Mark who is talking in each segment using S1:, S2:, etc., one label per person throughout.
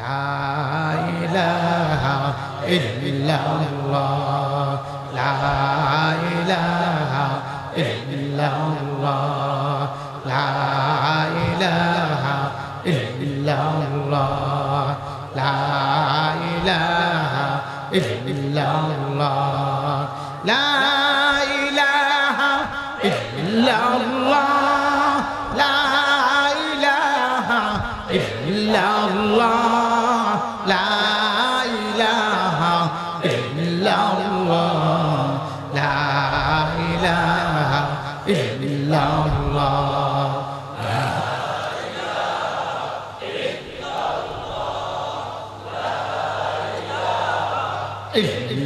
S1: লা ইলাহা ইল্লাল্লাহ লা ইলাহা ইল্লাল্লাহ লা ইলাহা ইল্লাল্লাহ লা ইলাহা ইল্লাল্লাহ লা ইলাহা ইল্লাল্লাহ লা ইলাহা ইল্লাল্লাহ লা ইলাহা ইল্লাল্লাহ লা ইলাহা ইল্লাল্লাহ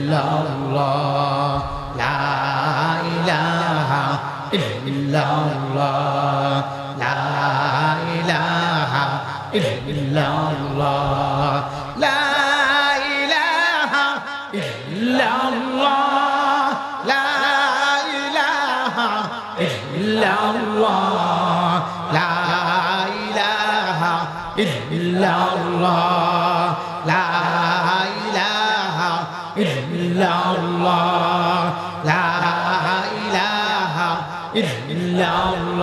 S1: illallah la ilaha illallah la ilaha illallah la ilaha illallah la ilaha illallah la ilaha illallah la ilaha illallah la ilaha illallah la ilaha illallah la ilaha illallah la ilaha illallah la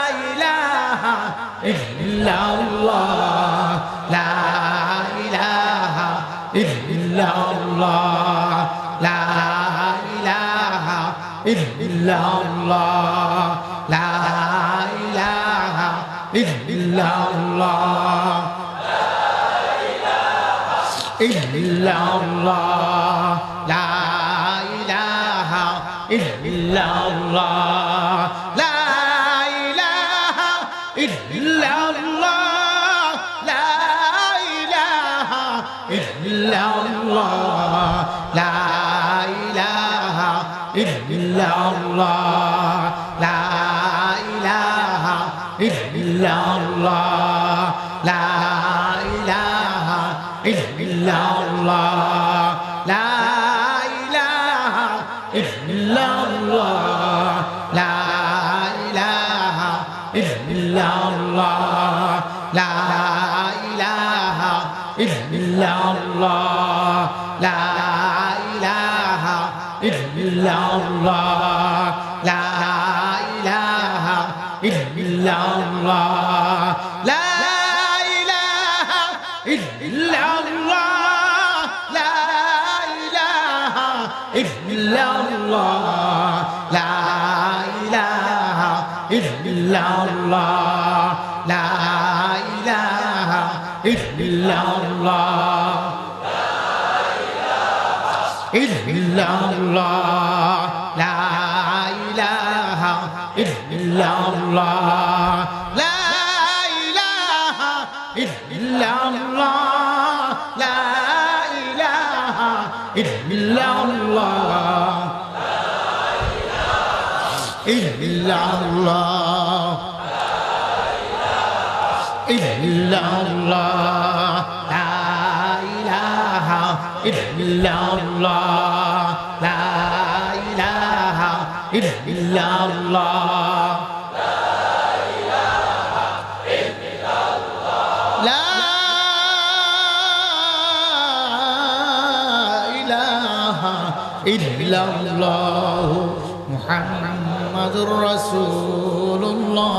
S1: ilaha illallah la ilaha illallah illallah la ilaha illallah la ilaha illallah la ilaha illallah la ilaha illallah la ilaha illallah la ilaha illallah la ilaha illallah la ilaha illallah la ilaha illallah la ilaha illallah la ilaha illallah la ilaha illallah la ilaha illallah la ilaha illallah la ilaha illallah illallah la ilaha illallah la ilaha illallah la ilaha illallah illallah illallah la ilaha illallah la ilaha illallah la ilaha illallah Muhammadur Rasulullah.